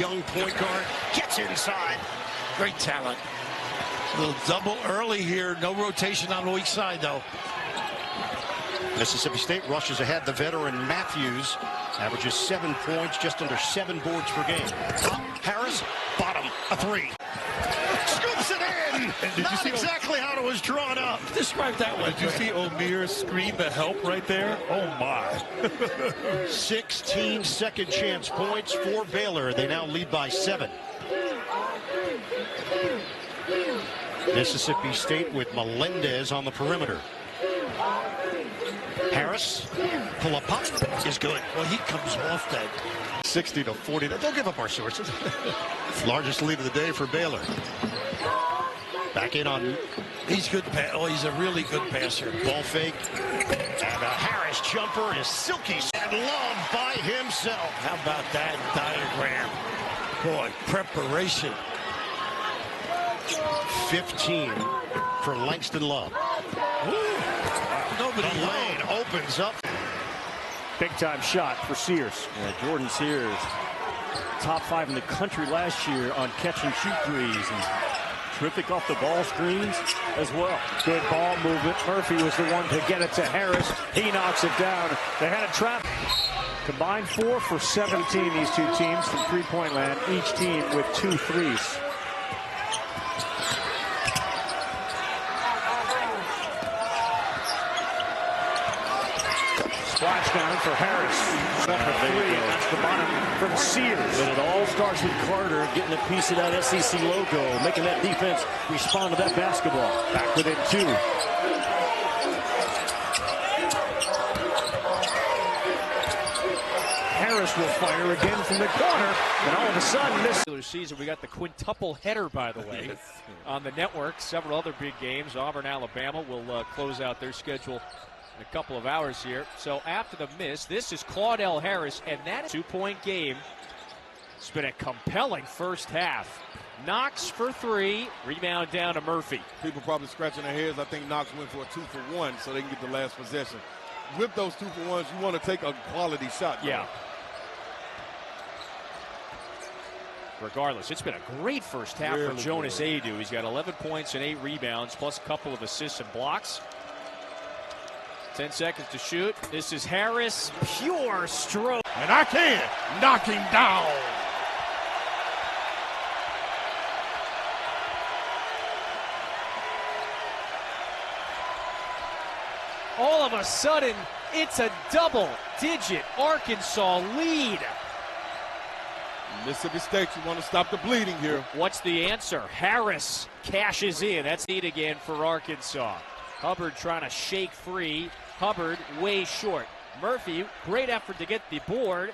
Young point guard gets inside. Great talent. A little double early here. No rotation on the weak side, though. Mississippi State rushes ahead. The veteran Matthews averages 7 points, just under 7 boards per game. Harris, bottom, a three. Scoops it in. Not exactly how it was drawn up. Describe that one. Did you see O'Meara scream the help right there? Oh, my. 16 second chance points for Baylor. They now lead by 7. Mississippi State with Melendez on the perimeter. Harris, pull up pop is good. Well, he comes off that. 60 to 40. Don't give up our sources. Largest lead of the day for Baylor. Back in on. He's good. Oh, he's a really good passer. Ball fake. And a Harris jumper is silky and Love by himself. How about that diagram? Boy, preparation. 15 for Langston Love. Nobody the lane opens up. Big time shot for Sears. Yeah, Jordan Sears, top 5 in the country last year on catch and shoot threes, and terrific off the ball screens as well. Good ball movement. Murphy was the one to get it to Harris. He knocks it down. They had a trap. Combined 4 for 17, these two teams from three-point land, each team with 2 threes. Splash down for Harris. For 3, and that's the bottom from Sears. But it all starts with Carter getting a piece of that SEC logo, making that defense respond to that basketball. Back within 2. Harris will fire again from the corner, and all of a sudden this season we got the quintuple header, by the way, on the network. Several other big games. Auburn, Alabama will close out their schedule in a couple of hours here. So after the miss, this is Claudell Harris, and that is a 2-point game. It's been a compelling first half. Knox for 3, rebound down to Murphy. People probably scratching their heads. I think Knox went for a 2-for-1 so they can get the last possession. With those 2-for-1s, you want to take a quality shot. Yeah. Regardless, it's been a great first half for Jonas Adu. He's got 11 points and 8 rebounds, plus a couple of assists and blocks. 10 seconds to shoot. This is Harris, pure stroke. And I can knock him down. All of a sudden, it's a double-digit Arkansas lead. Mississippi State, you want to stop the bleeding here. What's the answer? Harris cashes in. That's lead again for Arkansas. Hubbard trying to shake free. Hubbard way short. Murphy, great effort to get the board.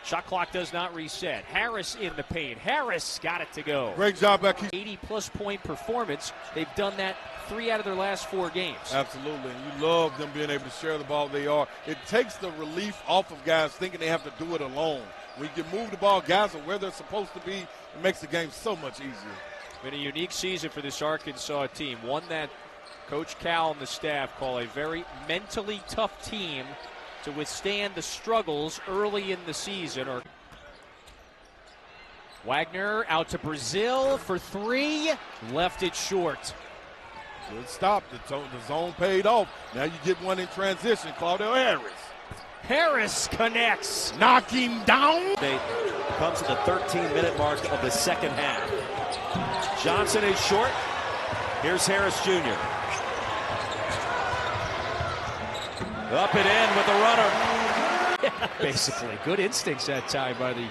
Shot clock does not reset. Harris in the paint. Harris got it to go. Great job back here. 80-plus point performance. They've done that 3 out of their last 4 games. Absolutely. And you love them being able to share the ball. It takes the relief off of guys thinking they have to do it alone. When you can move the ball, guys are where they're supposed to be. It makes the game so much easier. Been a unique season for this Arkansas team. One that Coach Cal and the staff call a very mentally tough team to withstand the struggles early in the season. Wagner out to Brazil for 3, left it short. Good stop. The zone paid off. Now you get one in transition. Claudell Harris. Harris connects. Knock him down. They comes to the 13-minute mark of the second half. Johnson is short. Here's Harris Jr. Up and in with the runner. Basically, good instincts that time by the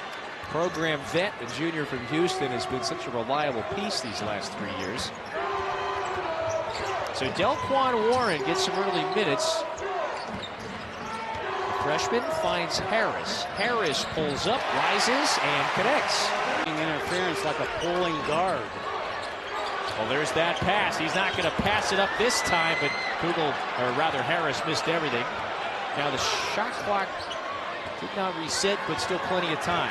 program vet. The junior from Houston has been such a reliable piece these last 3 years. So Delquan Warren gets some early minutes. The freshman finds Harris. Harris pulls up, rises, and connects. Interference like a pulling guard. Well, there's that pass. He's not going to pass it up this time, but Harris missed everything. Now the shot clock did not reset, but still plenty of time.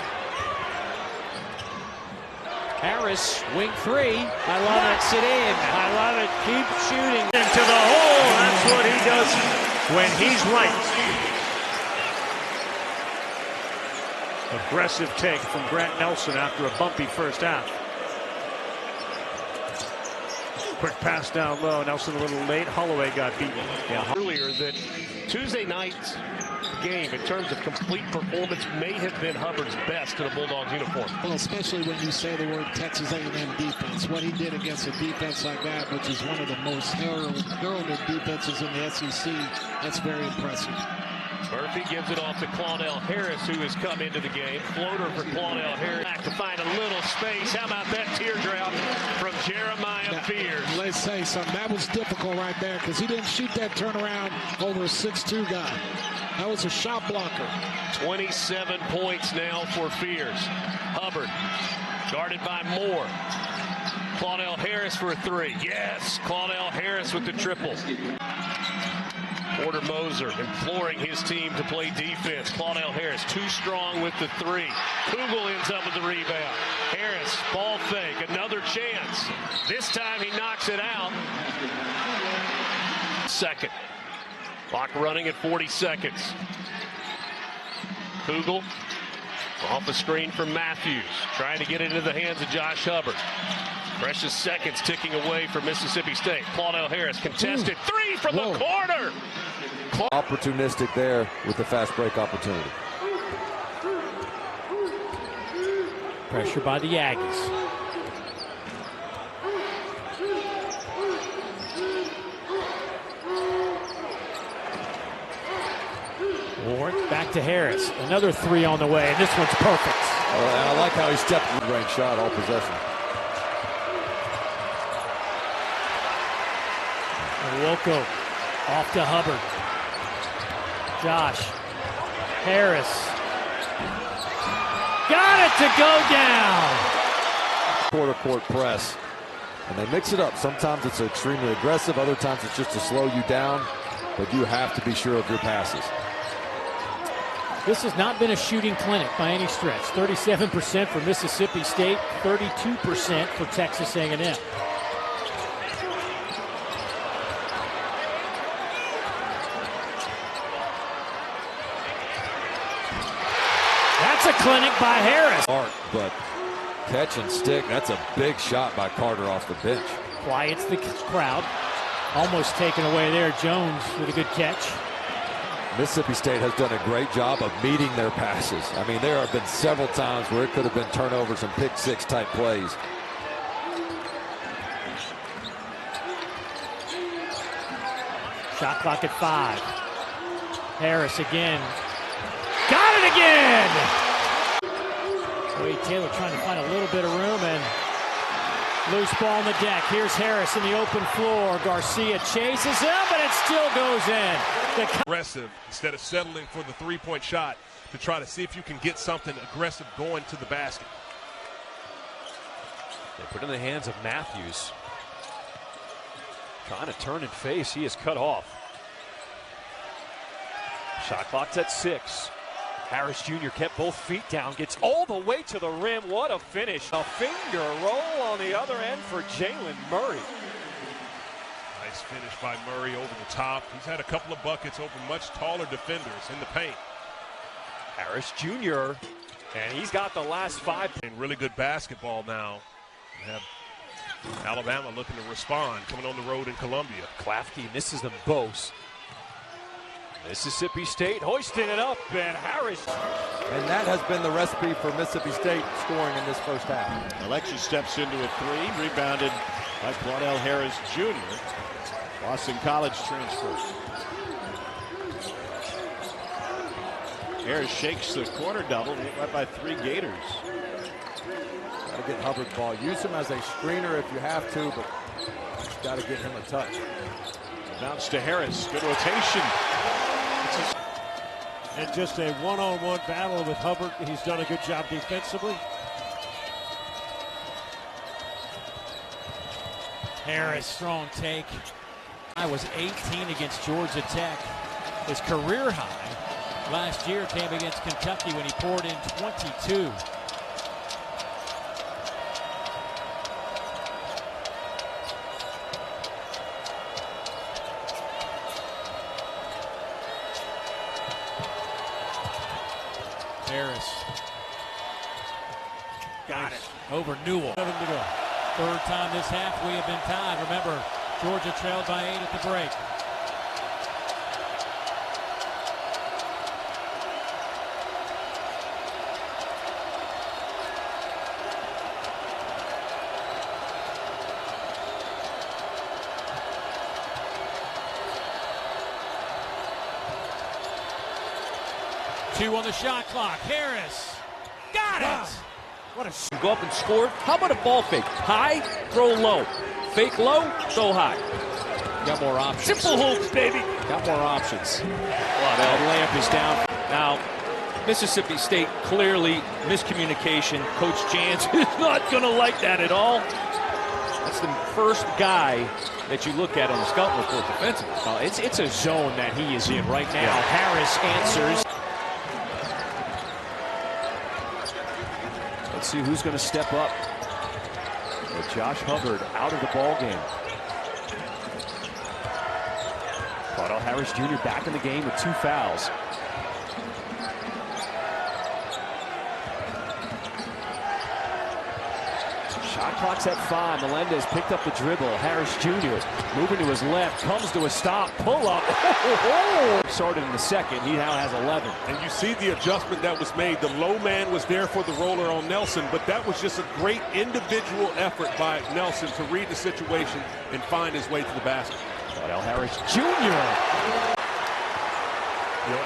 Harris, wing 3. I love it. It in. I love it. Keep shooting into the hole. That's what he does when he's right. Aggressive take from Grant Nelson after a bumpy first half. Quick pass down low. Nelson a little late. Holloway got beaten. Yeah, earlier that Tuesday night's game in terms of complete performance may have been Hubbard's best in a Bulldogs uniform. Well, especially when you say the word Texas A&M defense. What he did against a defense like that, which is one of the most heralded defenses in the SEC, that's very impressive. Murphy gives it off to Claudell Harris, who has come into the game. Floater for Claudell Harris. Back to find a little space. How about that teardrop from Jeremiah Fears? Let's say something. That was difficult right there because he didn't shoot that turnaround over a 6'2" guy. That was a shot blocker. 27 points now for Fears. Hubbard guarded by Moore. Claudell Harris for a three. Yes, Claudell Harris with the triple. Porter Moser imploring his team to play defense. Claudell Harris too strong with the three. Kugel ends up with the rebound. Harris, ball fake, another chance. This time he knocks it out. Second. Clock running at 40 seconds. Kugel off a screen from Matthews. Trying to get it into the hands of Josh Hubbard. Precious seconds ticking away for Mississippi State. Claudell Harris contested. Three from the corner. Opportunistic there with the fast break opportunity. Pressure by the Aggies. Ward back to Harris. Another three on the way, and this one's perfect. And I like how he stepped mid-range shot all possession. Wilco off to Hubbard. Josh Harris got it to go down. Quarter court press, and they mix it up. Sometimes it's extremely aggressive, other times it's just to slow you down, but you have to be sure of your passes. This has not been a shooting clinic by any stretch. 37% for Mississippi State, 32% for Texas A&M. That's a clinic by Harris. But catch and stick, that's a big shot by Carter off the bench. Quiets the crowd. Almost taken away there. Jones with a good catch. Mississippi State has done a great job of meeting their passes. I mean, there have been several times where it could have been turnovers and pick six type plays. Shot clock at 5. Harris again. Got it again! Wade Taylor trying to find a little bit of room, and loose ball on the deck. Here's Harris in the open floor. Garcia chases him, but it still goes in. Aggressive instead of settling for the three-point shot to try to see if you can get something aggressive going to the basket. They put it in the hands of Matthews. Trying to turn and face. He is cut off. Shot clock's at 6. Harris Jr. kept both feet down, gets all the way to the rim. What a finish. A finger roll on the other end for Jalen Murray. Nice finish by Murray over the top. He's had a couple of buckets over much taller defenders in the paint. Harris Jr. and he's got the last 5. And really good basketball now. We have Alabama looking to respond, coming on the road in Columbia. Klafke misses them both. Mississippi State hoisting it up, and Harris. And that has been the recipe for Mississippi State scoring in this first half. Alexis steps into a three, rebounded by Claudell Harris Jr., Boston College transfer. Harris shakes the corner double, hit right by 3 Gators. Got to get Hubbard the ball. Use him as a screener if you have to, but got to get him a touch. Bounce to Harris. Good rotation. And just a one-on-one battle with Hubbard. He's done a good job defensively. Harris, strong take. I was 18 against Georgia Tech. His career high last year came against Kentucky when he poured in 22. Harris Got it. Over Newell. 7 to go. Third time this half we have been tied. Remember, Georgia trailed by 8 at the break. Two on the shot clock. Harris. Got it! What a go up and score. How about a ball fake? High, throw low. Fake low, throw high. Got more options. Simple hoops, baby. Got more options. That lamp is down. Now, Mississippi State clearly miscommunication. Coach Jans is not going to like that at all. That's the first guy that you look at on the scouting report defensively. It's a zone that he is in right now. Yeah. Harris answers. Let's see who's going to step up. With Josh Hubbard out of the ball game. Claudell Harris Jr. back in the game with 2 fouls. Shot clock's at 5. Melendez picked up the dribble. Harris Jr. moving to his left, comes to a stop, pull up. Started in the second. He now has 11. And you see the adjustment that was made. The low man was there for the roller on Nelson, but that was just a great individual effort by Nelson to read the situation and find his way to the basket. Claudell Harris Jr.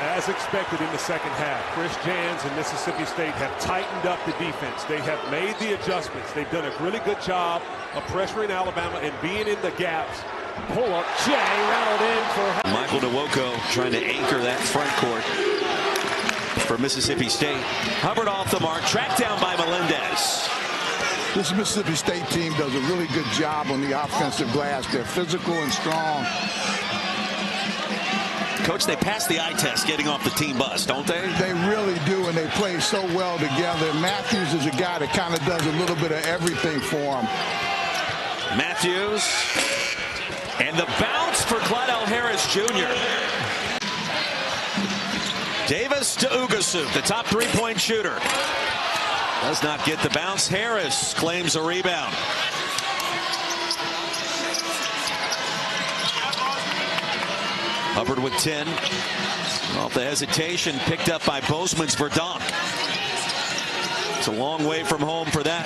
As expected in the second half, Chris Jans and Mississippi State have tightened up the defense. They have made the adjustments. They've done a really good job of pressuring Alabama and being in the gaps. Pull up, Jay rattled in for Michael Nwoko trying to anchor that front court for Mississippi State. Hubbard off the mark, tracked down by Melendez. This Mississippi State team does a really good job on the offensive glass. They're physical and strong. Coach, they pass the eye test getting off the team bus, don't they? They really do, and they play so well together. Matthews is a guy that kind of does a little bit of everything for him. Matthews. And the bounce for Claudell Harris Jr. Davis to Ugasuk, the top three-point shooter. Does not get the bounce. Harris claims a rebound. Hubbard with 10. Off the hesitation, picked up by Bozeman's Verdonk. It's a long way from home for that.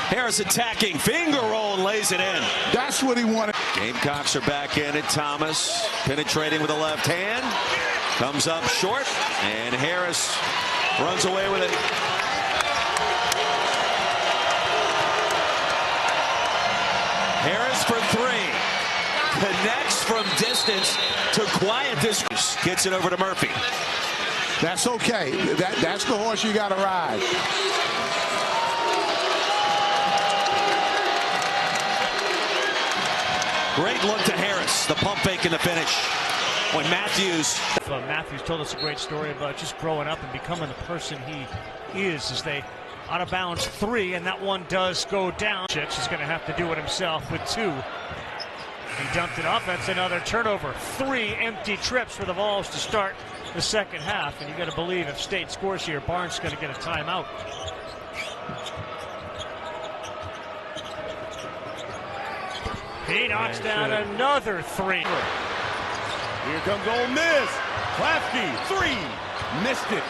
Harris attacking, finger roll, and lays it in. That's what he wanted. Gamecocks are back in it. Thomas penetrating with the left hand. Comes up short, and Harris runs away with it. Harris for 3. Connects from distance to quiet this. Gets it over to Murphy. That's okay. That's the horse you got to ride. Great look to Harris. The pump fake and the finish. When Matthews told us a great story about just growing up and becoming the person he is as they out of bounds 3, and that one does go down. Chich is going to have to do it himself with 2. He dumped it off. That's another turnover. 3 empty trips for the Vols to start the second half, and you got to believe if State scores here, Barnes is going to get a timeout. He knocks down another 3. Here comes Ole Miss. Klafke, 3. Missed it.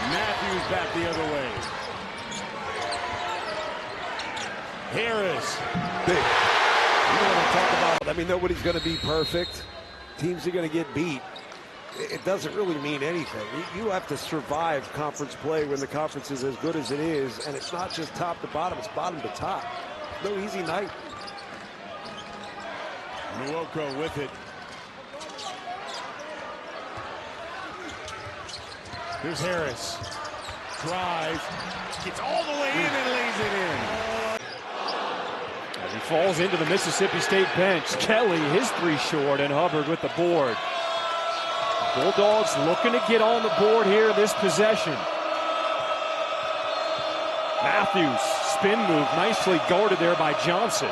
Matthews back the other way. Harris. Big. You want to talk about, I mean, nobody's going to be perfect. Teams are going to get beat. It doesn't really mean anything. You have to survive conference play when the conference is as good as it is, and it's not just top to bottom, it's bottom to top. No easy night. Nwoko with it. Here's Harris. Drives. Gets all the way in and lays it in. As he falls into the Mississippi State bench, Kelly, his 3 short, and Hubbard with the board. Bulldogs looking to get on the board here this possession. Matthews, spin move, nicely guarded there by Johnson.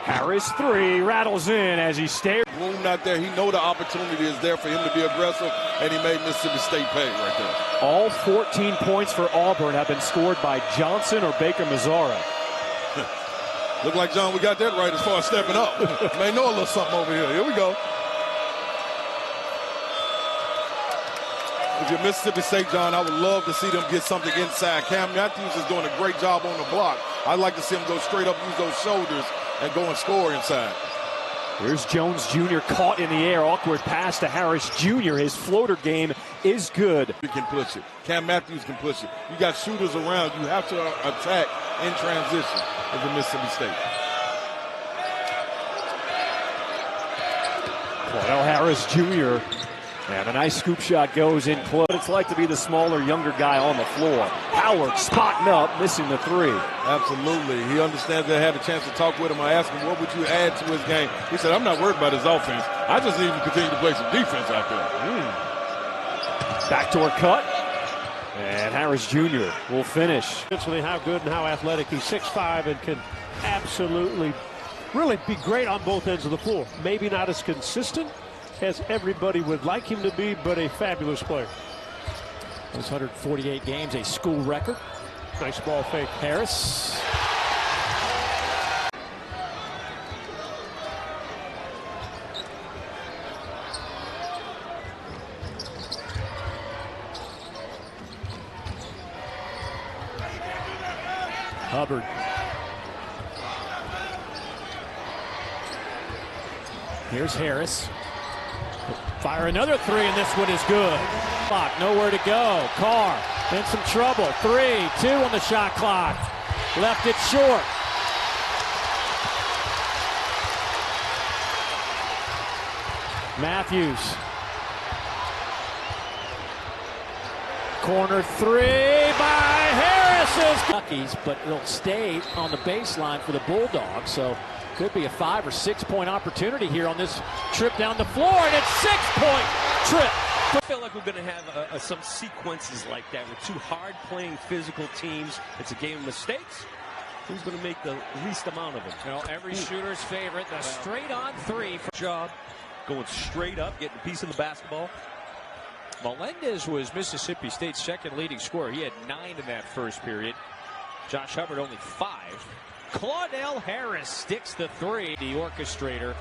Harris 3, rattles in as he stares. room not there. He know the opportunity is there for him to be aggressive, and he made Mississippi State pay right there. All 14 points for Auburn have been scored by Johnson or Baker Mazzara. Look like, John, we got that right as far as stepping up. May know a little something over here. Here we go. If you're Mississippi State, John, I would love to see them get something inside. Cam Matthews is doing a great job on the block. I'd like to see him go straight up, use those shoulders, and go and score inside. Here's Jones Jr. caught in the air. Awkward pass to Harris Jr. His floater game is good. You can push it. Cam Matthews can push it. You got shooters around. You have to attack in transition as a Mississippi State. Claudell Harris Jr. And a nice scoop shot goes in close. It's like to be the smaller, younger guy on the floor. Howard spotting up, missing the three. Absolutely. He understands that. I had a chance to talk with him. I asked him, what would you add to his game? He said, I'm not worried about his offense. I just need him to continue to play some defense out there. Backdoor cut. And Harris Jr. will finish. How good and how athletic. He's 6'5" and can absolutely really be great on both ends of the floor. Maybe not as consistent as everybody would like him to be, but a fabulous player. Those 148 games, a school record. Nice ball fake. Harris. Hubbard. Here's Harris. Fire another three, and this one is good. Clock, nowhere to go. Carr in some trouble. 3-2 on the shot clock. Left it short. Matthews. Corner three by Harris. Duckies, but it'll stay on the baseline for the Bulldogs. So could be a 5 or 6 point opportunity here on this trip down the floor, and it's 6-point trip. I feel like we're going to have some sequences like that with two hard-playing physical teams. It's a game of mistakes. Who's going to make the least amount of them? Well, every shooter's favorite, the straight-on three. Job going straight up, getting a piece of the basketball. Melendez was Mississippi State's second leading scorer. He had 9 in that first period. Josh Hubbard only 5. Claudell Harris sticks the three. The orchestrator.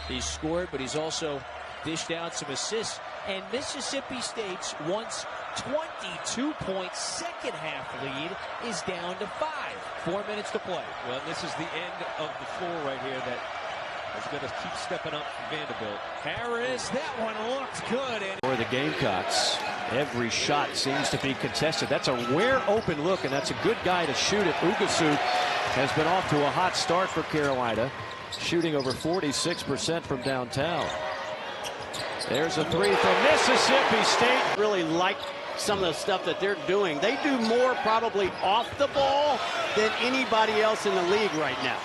He's scored, but he's also dished out some assists. And Mississippi State's once 22-point second half lead is down to 5. 4 minutes to play. Well, this is the end of the floor right here that is going to keep stepping up for Vanderbilt. Harris, that one looks good. For the Gamecocks, every shot seems to be contested. That's a rare open look, and that's a good guy to shoot it. Ugasu has been off to a hot start for Carolina, shooting over 46% from downtown. There's a three from Mississippi State. Really like some of the stuff that they're doing. They do more probably off the ball than anybody else in the league right now.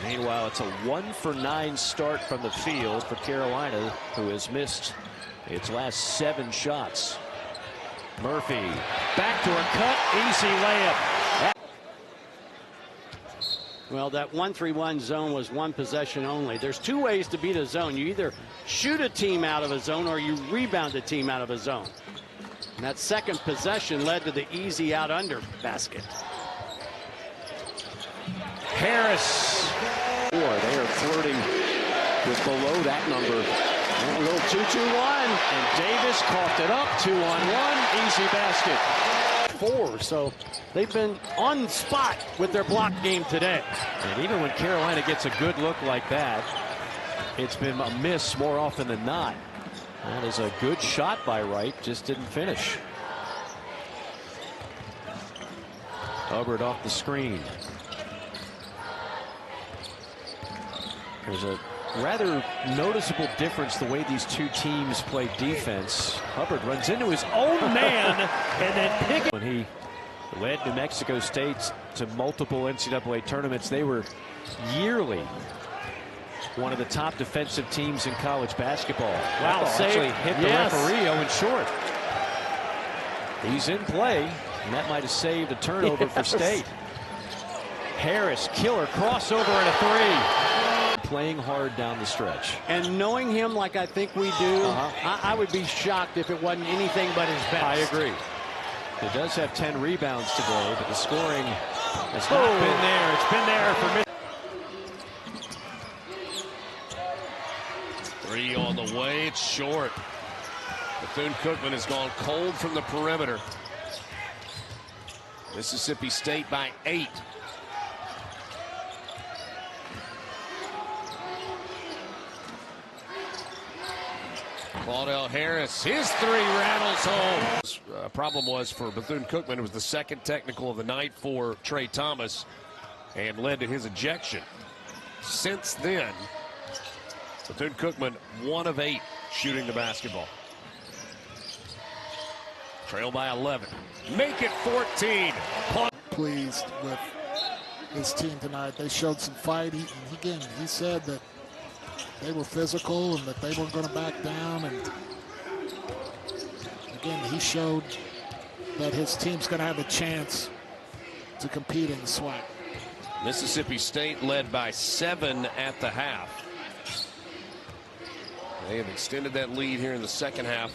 Meanwhile, it's a 1-for-9 start from the field for Carolina, who has missed its last 7 shots. Murphy, backdoor cut, easy layup. Well, that 1-3-1 zone was one possession only. There's 2 ways to beat a zone. You either shoot a team out of a zone or you rebound a team out of a zone. And that second possession led to the easy out under basket. Harris. They are flirting with below that number. A little 2-2-1. And Davis coughed it up. 2-on-1. Easy basket. 4. So they've been on spot with their block game today. And even when Carolina gets a good look like that, it's been a miss more often than not. That is a good shot by Wright. Just didn't finish. Hubbard off the screen. There's a rather noticeable difference the way these two teams play defense. Hubbard runs into his own man and then pick. When he led New Mexico State to multiple NCAA tournaments, they were yearly one of the top defensive teams in college basketball. Wow, actually hit the referee Owen Short. He's in play, and that might have saved a turnover for State. Harris, killer crossover and a 3. playing hard down the stretch. And knowing him like I think we do, I would be shocked if it wasn't anything but his best. I agree. He does have 10 rebounds today, but the scoring has not been there. It's been there for me. 3 on the way. It's short. Bethune-Cookman has gone cold from the perimeter. Mississippi State by 8. Claudell Harris, his 3 rattles home. Problem was for Bethune-Cookman, it was the second technical of the night for Trey Thomas and led to his ejection. Since then, Bethune-Cookman 1 of 8 shooting the basketball. Trail by 11. Make it 14. Pleased with his team tonight. They showed some fight. He said that they were physical and that they weren't going to back down. And again, he showed that his team's going to have a chance to compete in the SWAC. Mississippi State led by 7 at the half. They have extended that lead here in the second half,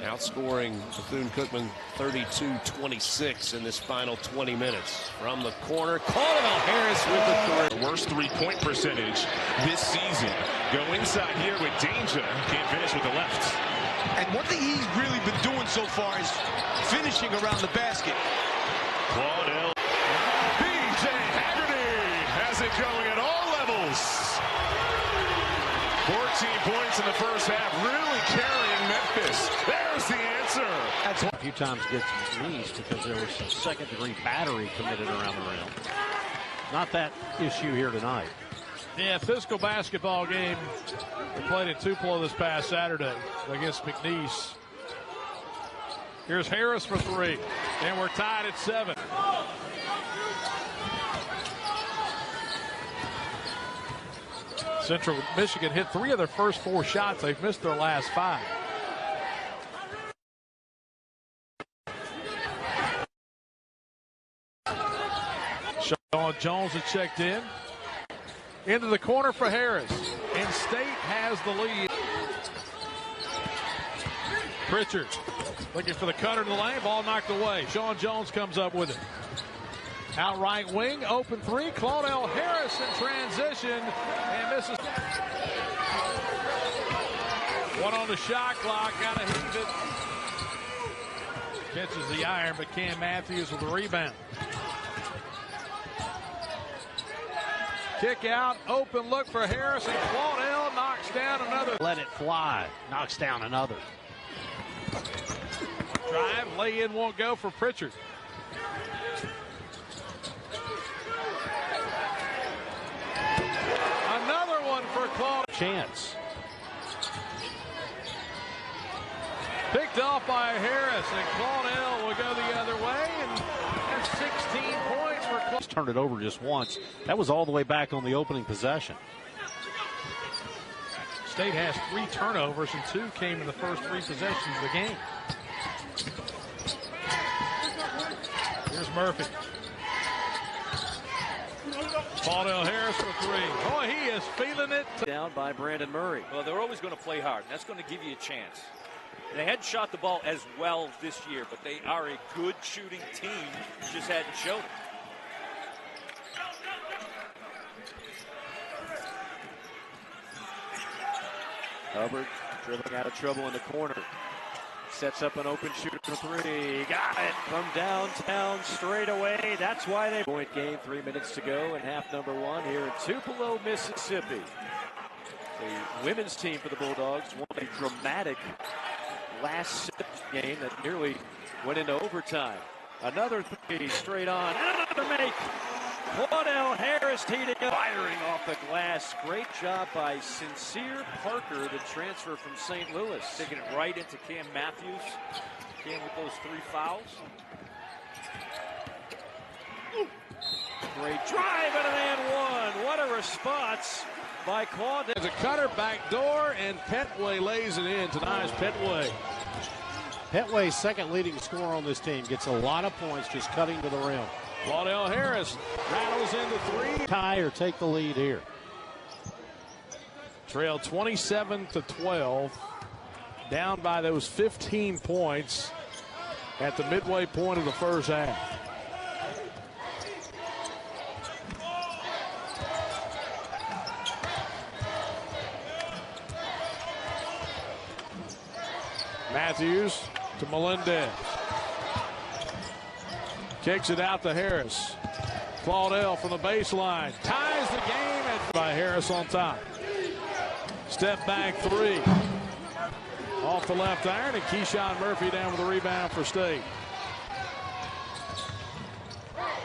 outscoring Bethune-Cookman 32-26 in this final 20 minutes. From the corner, Claudell Harris with the 3. Worst three-point percentage this season. Go inside here with danger. Can't finish with the left. And one thing he's really been doing so far is finishing around the basket. Claudell. B.J. Haggerty has it going at all levels. 14 points in the first half, really carrying Memphis. There's the answer. That's a few times gets released because there was some second-degree battery committed around the rim. Not that issue here tonight. Yeah, physical basketball game. We played in Tupelo this past Saturday against McNeese. Here's Harris for 3, and we're tied at 7. Central Michigan hit 3 of their first 4 shots. They've missed their last 5. Sean Jones has checked in. Into the corner for Harris. And State has the lead. Pritchard looking for the cutter to the lane. Ball knocked away. Sean Jones comes up with it. Out right wing, open 3. Claudell Harris in transition, and misses. 1 on the shot clock, gotta heave it. Catches the iron, but Cam Matthews with the rebound. Kick out, open look for Harris, and Claudell knocks down another. Let it fly, knocks down another. Drive, lay in, won't go for Pritchard. Another one for Claudell. Chance. Picked off by Harris, and Claudell will go the other way, and that's 16 points for Claudell. Turned it over just once. That was all the way back on the opening possession. State has 3 turnovers, and 2 came in the first 3 possessions of the game. Here's Murphy. Claudell Harris for 3. Boy, he is feeling it. Down by Brandon Murray. Well, they're always going to play hard. That's going to give you a chance. They hadn't shot the ball as well this year, but they are a good shooting team. Just hadn't shown it. Hubbard dribbling out of trouble in the corner. Sets up an open shooter for 3. Got it from downtown straight away. That's why they point game. 3 minutes to go in half number 1 here in Tupelo, Mississippi. The women's team for the Bulldogs won a dramatic last game that nearly went into overtime. Another 3 straight on. Another make. Claudell Harris heating up. Firing off the glass. Great job by Sincere Parker, the transfer from St. Louis. Taking it right into Cam Matthews. Cam with those 3 fouls. Great drive and an and 1. What a response by Claudell. There's a cutter back door, and Petway lays it in. Tonight is Petway. Petway's second leading scorer on this team. Gets a lot of points just cutting to the rim. Claudell Harris rattles into three. Tie or take the lead here. Trail 27-12. Down by those 15 points at the midway point of the first half. Matthews to Melendez. Kicks it out to Harris. Claudell from the baseline. Ties the game by Harris on top. Step back three. Off the left iron, and Keyshawn Murphy down with the rebound for State.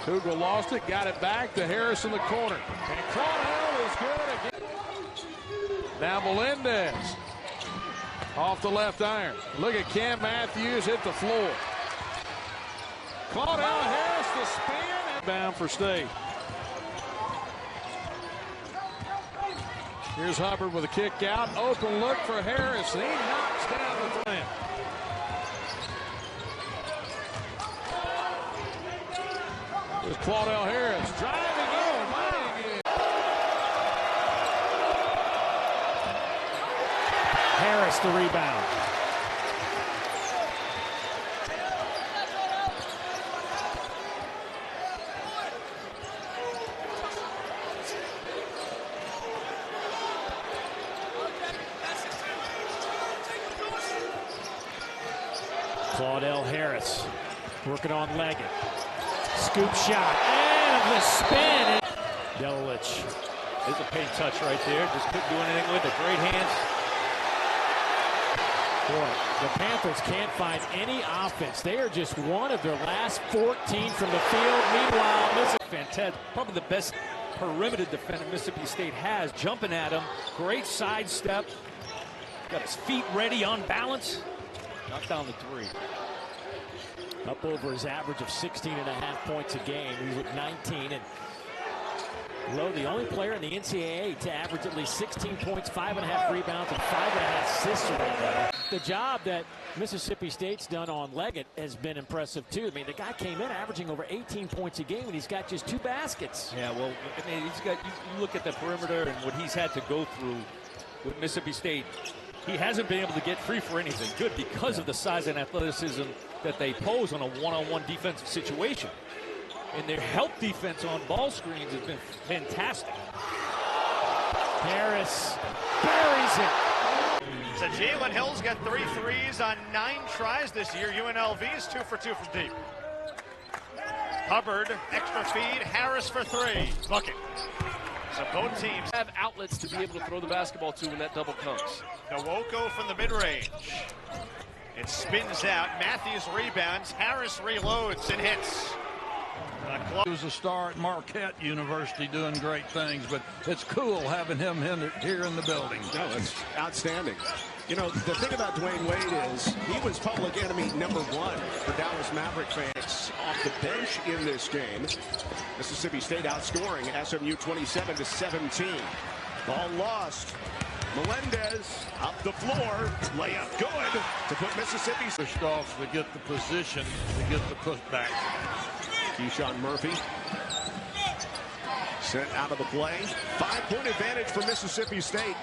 Kugel lost it, got it back to Harris in the corner. And Claudell is good again. Now Melendez. Off the left iron. Look at Cam Matthews hit the floor. Claudell Harris the spin and bound for State. Here's Hubbard with a kick out. Open look for Harris. He knocks down the three. There's Claudell Harris driving in, laying in. Harris the rebound. Claudell Harris working on Leggett. Scoop shot and the spin. Delich. There's a paint touch right there. Just couldn't do anything with it. Great hands. Boy, the Panthers can't find any offense. They are just one of their last 14 from the field. Meanwhile, Fantastic. Probably the best perimeter defender Mississippi State has. Jumping at him. Great sidestep. Got his feet ready on balance. Knocked down the three. Up over his average of 16.5 points a game. He's at 19 and Lowe, the only player in the NCAA to average at least 16 points, 5.5 rebounds, and 5.5 assists around that. The job that Mississippi State's done on Leggett has been impressive too. I mean, the guy came in averaging over 18 points a game, and he's got just 2 baskets. Yeah, well, I mean, he's got. You look at the perimeter and what he's had to go through with Mississippi State. He hasn't been able to get free for anything good because of the size and athleticism that they pose on a one-on-one defensive situation. And their help defense on ball screens has been fantastic. Harris buries it. So Jalen Hill's got 3 threes on 9 tries this year. UNLV is 2 for 2 from deep. Hubbard, extra feed. Harris for 3. Bucket. So both teams have outlets to be able to throw the basketball to when that double comes. Nwoko from the mid-range. It spins out. Matthews rebounds. Harris reloads and hits. He was a star at Marquette University doing great things, but it's cool having him here in the building. No, it's outstanding. You know, the thing about Dwayne Wade is he was public enemy number 1 for Dallas Maverick fans off the bench in this game. Mississippi State outscoring SMU 27-17. Ball lost. Melendez up the floor. Layup good to put Mississippi pushed off to get the position to get the putback. Keyshawn Murphy sent out of the play. 5-point advantage for Mississippi State.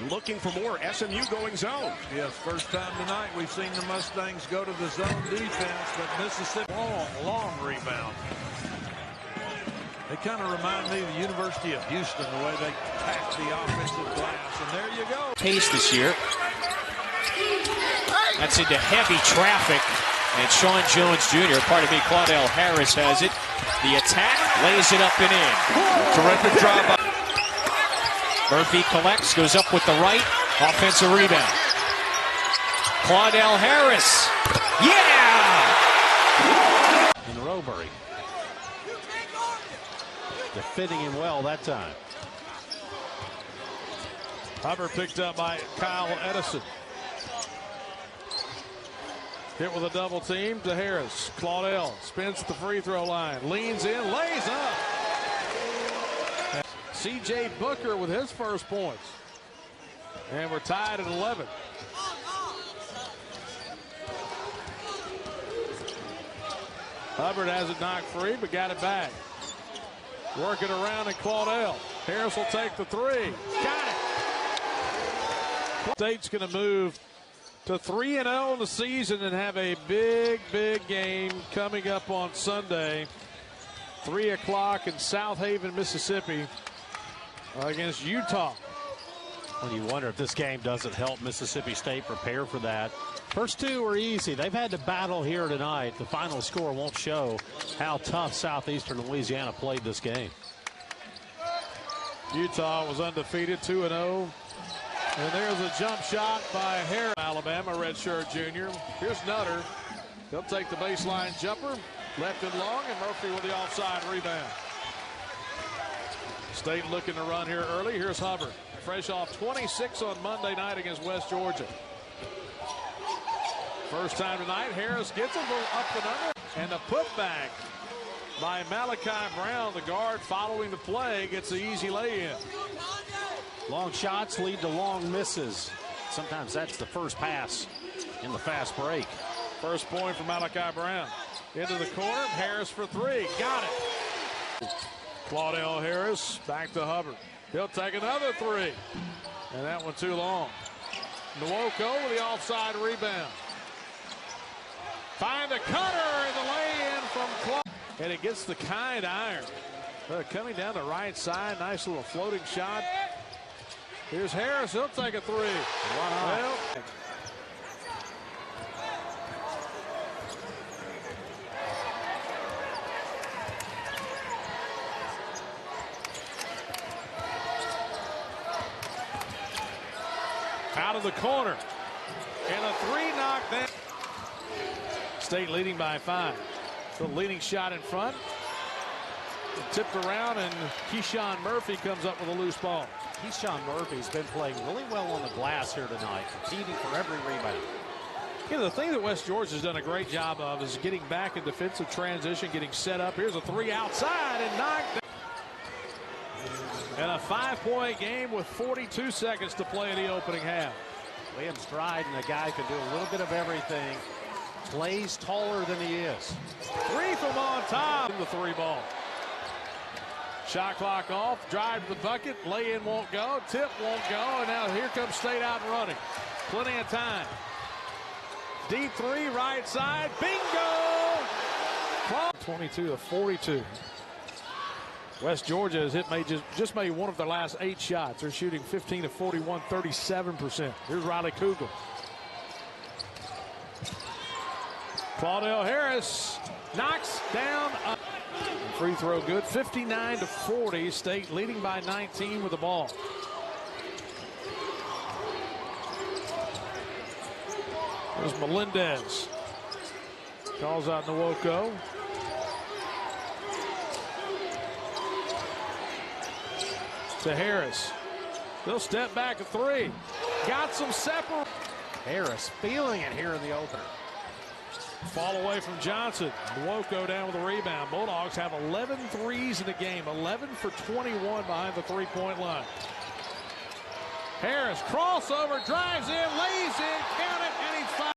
Looking for more. SMU going zone. Yes, first time tonight we've seen the Mustangs go to the zone defense, but Mississippi long rebound. They kind of remind me of the University of Houston, the way they pack the offensive glass. And there you go. Pace this year. That's into heavy traffic. And Sean Jones Jr., pardon me, Claudell Harris has it. The attack, lays it up and in. Terrific drive. Murphy collects, goes up with the right. Offensive rebound. Claudell Harris. Yeah! And Robury. They're fitting him well that time. Hubbard picked up by Kyle Edison. Hit with a double team to Harris. Claudell spins at the free throw line. Leans in, lays up. C.J. Booker with his first points. And we're tied at 11. Hubbard has it knocked free, but got it back. Working around and Claudell. Harris will take the three. Got it. State's going to move to 3-0 in the season and have a big, big game coming up on Sunday. 3 o'clock in South Haven, Mississippi against Utah. Well, you wonder if this game doesn't help Mississippi State prepare for that. First two were easy. They've had to battle here tonight. The final score won't show how tough Southeastern Louisiana played this game. Utah was undefeated, 2-0. And there's a jump shot by Harris, Alabama redshirt junior. Here's Nutter. He'll take the baseline jumper. Left and long, and Murphy with the offside rebound. State looking to run here early. Here's Hubbard. Fresh off 26 on Monday night against West Georgia. First time tonight, Harris gets him up and under. And the putback by Malachi Brown, the guard following the play, gets the easy lay-in. Long shots lead to long misses. Sometimes that's the first pass in the fast break. First point for Malachi Brown. Into the corner, Harris for three. Got it. Claudell Harris back to Hubbard. He'll take another three. And that one too long. Nwoko with the offside rebound. Find a cutter in the lay-in from Claudell. And it gets the kind iron. Coming down the right side. Nice little floating shot. Here's Harris. He'll take a three. Well, out of the corner. And a three knocked down. State leading by 5. The leading shot in front. Tipped around, and Keyshawn Murphy comes up with a loose ball. Keyshawn Murphy's been playing really well on the glass here tonight, competing for every rebound. You know, the thing that West Georgia's done a great job of is getting back in defensive transition, getting set up. Here's a three outside and knocked down. And a 5-point game with 42 seconds to play in the opening half. Williams Dryden, a guy can do a little bit of everything. Plays taller than he is. Three from on top. The three ball. Shot clock off. Drive to the bucket. Lay-in won't go. Tip won't go. And now here comes State out and running. Plenty of time. Deep three, right side. Bingo! 22-42. West Georgia has just made one of their last 8 shots. They're shooting 15-41, 37%. Here's Riley Kugel. Claudell Harris knocks down a free throw good. 59-40. State leading by 19 with the ball. There's Melendez. Calls out Nwoko. To Harris. They'll step back a three. Got some separate. Harris feeling it here in the opener. Fall away from Johnson. Nwoko down with a rebound. Bulldogs have 11 threes in the game. 11 for 21 behind the three-point line. Harris crossover, drives in, lays in,